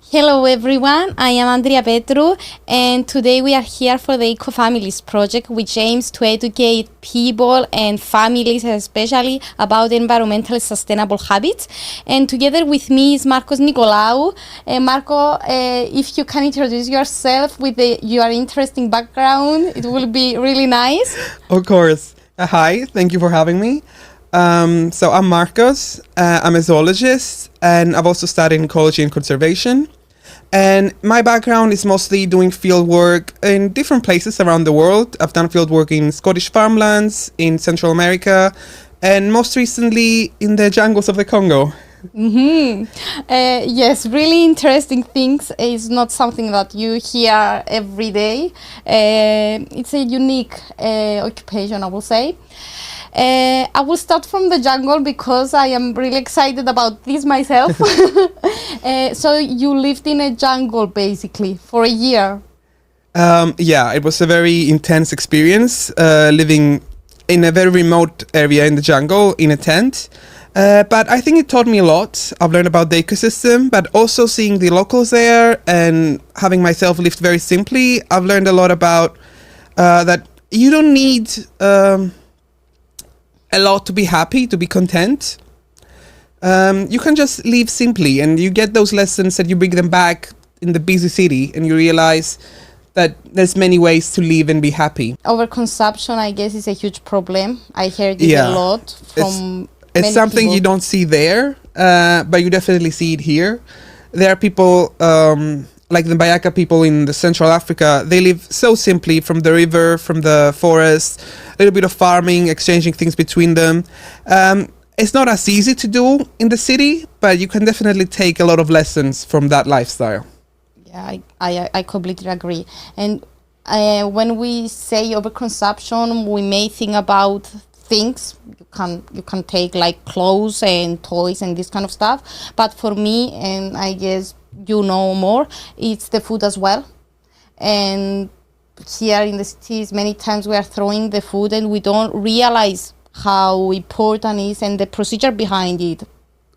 Hello everyone, I am Andrea Petru and today we are here for the Eco Families project, which aims to educate people and families especially about environmentally sustainable habits. And together with me is Marcos Nicolaou. Marco, if you can introduce yourself with your interesting background, it will be really nice. Of course. Hi, thank you for having me. So I'm Marcos, I'm a zoologist, and I've also studied ecology and conservation. And my background is mostly doing field work in different places around the world. I've done field work in Scottish farmlands, in Central America, and most recently in the jungles of the Congo. Yes, really interesting things. It's not something that you hear every day. It's a unique occupation, I will say. I will start from the jungle because I am really excited about this myself. So you lived in a jungle basically for a year. Yeah, it was a very intense experience living in a very remote area in the jungle in a tent. But I think it taught me a lot. I've learned about the ecosystem, but also seeing the locals there and having myself lived very simply. I've learned a lot about that you don't need a lot to be happy, to be content. You can just live simply and you get those lessons and you bring them back in the busy city and you realize that there's many ways to live and be happy. Overconsumption, I guess, is a huge problem. I heard it a lot from It's something people. You don't see there, but you definitely see it here. There are people like the Bayaka people in the Central Africa. They live so simply from the river, from the forest, a little bit of farming, exchanging things between them. It's not as easy to do in the city, but you can definitely take a lot of lessons from that lifestyle. Yeah, I completely agree. And when we say overconsumption, we may think about things you can take like clothes and toys and this kind of stuff. But for me, and I guess you know more, it's the food as well. And here in the cities, many times we are throwing the food and we don't realize how important it is and the procedure behind it,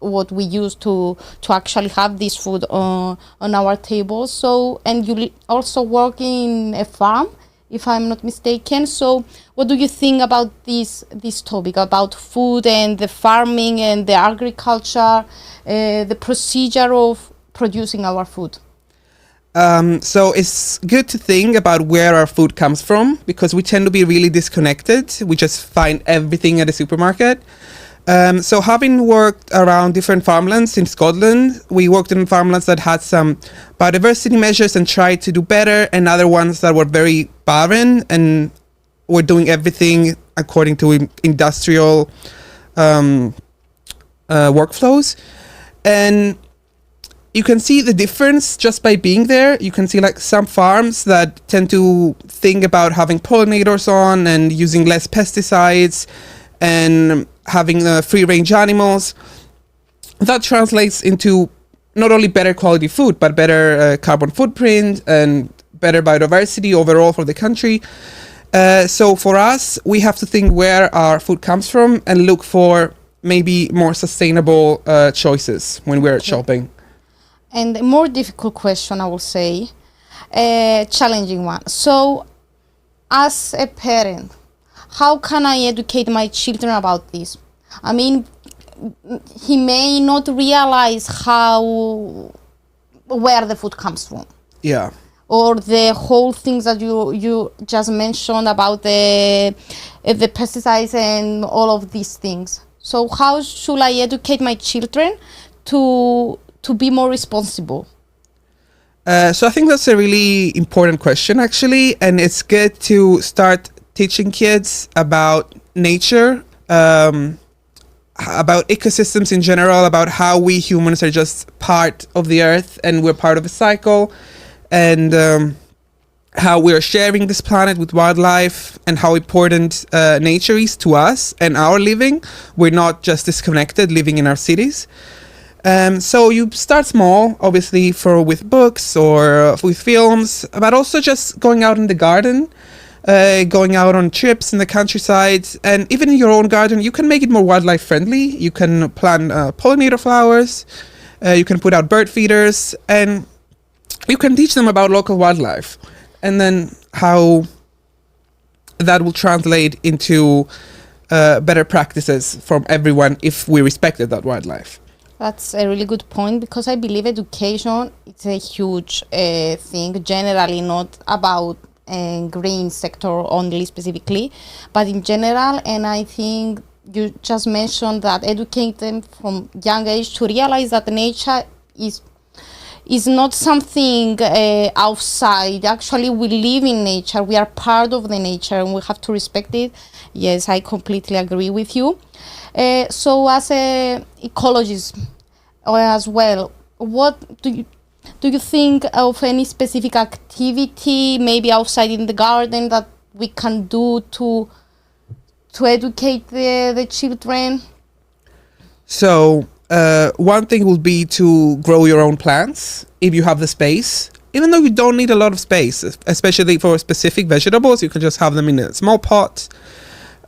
what we use to actually have this food on our table. So, and you also work in a farm, if I'm not mistaken. So what do you think about this topic, about food and the farming and the agriculture, the procedure of producing our food? So it's good to think about where our food comes from because we tend to be really disconnected. We just find everything at a supermarket. So having worked around different farmlands in Scotland, we worked in farmlands that had some biodiversity measures and tried to do better, and other ones that were very barren and were doing everything according to industrial workflows. And you can see the difference just by being there. You can see like some farms that tend to think about having pollinators on and using less pesticides and having free-range animals. That translates into not only better quality food, but better carbon footprint and better biodiversity overall for the country. So for us, we have to think where our food comes from and look for maybe more sustainable choices when we're shopping. And a more difficult question, I will say, challenging one. So as a parent, how can I educate my children about this? I mean, he may not realize where the food comes from. Yeah. Or the whole things that you just mentioned about the pesticides and all of these things. So how should I educate my children to be more responsible? So I think that's a really important question, actually, and it's good to start teaching kids about nature, about ecosystems in general, about how we humans are just part of the earth and we're part of a cycle, and how we're sharing this planet with wildlife and how important nature is to us and our living. We're not just disconnected living in our cities. So you start small, obviously, with books or with films, but also just going out in the garden, going out on trips in the countryside, and even in your own garden, you can make it more wildlife friendly. You can plant pollinator flowers, you can put out bird feeders, and you can teach them about local wildlife, and then how that will translate into better practices from everyone if we respected that wildlife. That's a really good point, because I believe education is a huge thing, generally not about green sector only specifically, but in general. And I think you just mentioned that educate them from young age to realize that nature is not something outside. Actually, we live in nature. We are part of the nature, and we have to respect it. Yes, I completely agree with you. So, as a ecologist as well, what do you think of any specific activity, maybe outside in the garden, that we can do to educate the children? So one thing will be to grow your own plants if you have the space. Even though you don't need a lot of space, especially for specific vegetables, you can just have them in a small pot.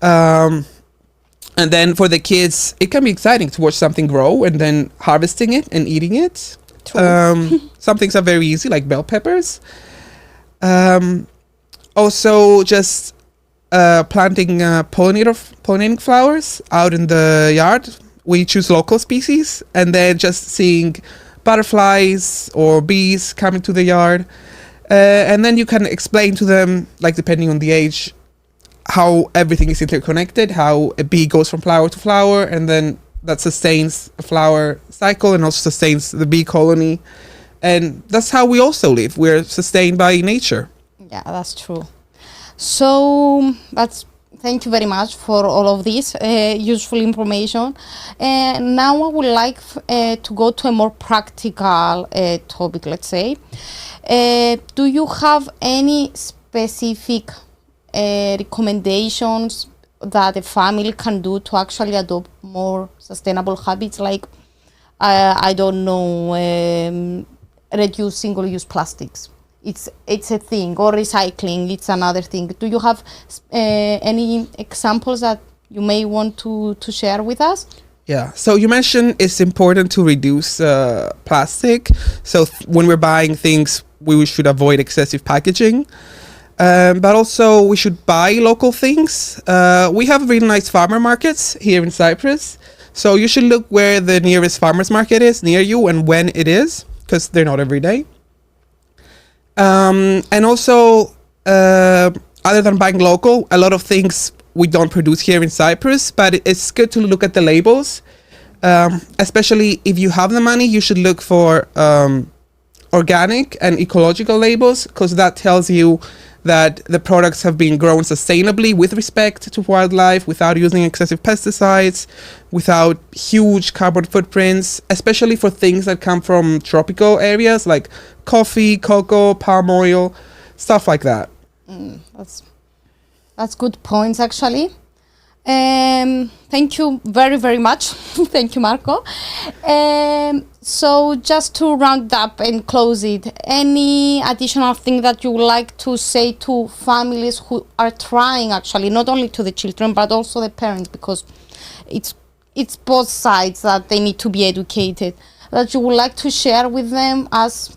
And then for the kids, it can be exciting to watch something grow and then harvesting it and eating it. Some things are very easy, like bell peppers. Also, just planting pollinating flowers out in the yard. We choose local species, and then just seeing butterflies or bees coming to the yard. And then you can explain to them, like depending on the age, how everything is interconnected, how a bee goes from flower to flower, and then that sustains a flower cycle and also sustains the bee colony. And that's how we also live. We're sustained by nature. Yeah, that's true. So thank you very much for all of this useful information. And now I would like to go to a more practical topic, let's say. Do you have any specific recommendations that a family can do to actually adopt more sustainable habits, like I don't know, reduce single-use plastics? It's a thing, or recycling, it's another thing. Do you have any examples that you may want to share with us? Yeah, so you mentioned it's important to reduce plastic. So when we're buying things, we should avoid excessive packaging. But also we should buy local things. We have really nice farmer markets here in Cyprus. So you should look where the nearest farmer's market is near you and when it is, because they're not every day. And also, other than buying local, a lot of things we don't produce here in Cyprus, but it's good to look at the labels. Especially if you have the money, you should look for organic and ecological labels, because that tells you that the products have been grown sustainably with respect to wildlife, without using excessive pesticides, without huge carbon footprints, especially for things that come from tropical areas like coffee, cocoa, palm oil, stuff like that. That's good points, actually. Thank you very, very much. Thank you, Marco. So just to round up and close it, any additional thing that you would like to say to families who are trying, actually, not only to the children, but also the parents, because it's both sides that they need to be educated, that you would like to share with them as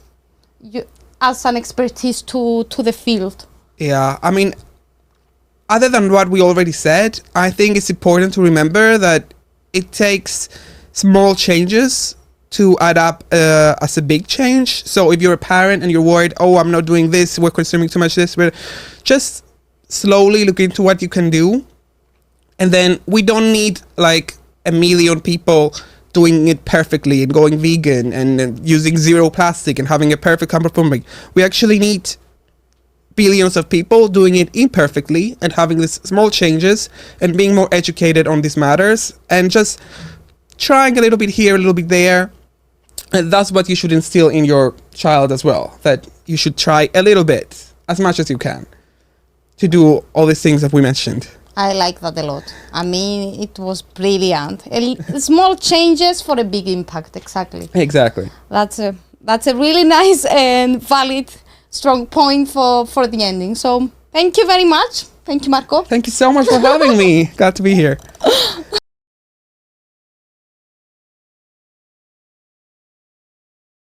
an expertise to the field? Yeah, I mean, other than what we already said, I think it's important to remember that it takes small changes to add up as a big change. So if you're a parent and you're worried, oh, I'm not doing this, we're consuming too much this, but just slowly look into what you can do. And then we don't need like 1 million people doing it perfectly and going vegan and using zero plastic and having a perfect comfort farming. We actually need billions of people doing it imperfectly and having these small changes and being more educated on these matters and just trying a little bit here, a little bit there. And that's what you should instill in your child as well, that you should try a little bit, as much as you can, to do all these things that we mentioned. I like that a lot. I mean, it was brilliant. Small changes for a big impact, exactly. Exactly. That's a really nice and valid, strong point for the ending. So thank you very much. Thank you, Marco. Thank you so much for having me. Glad to be here.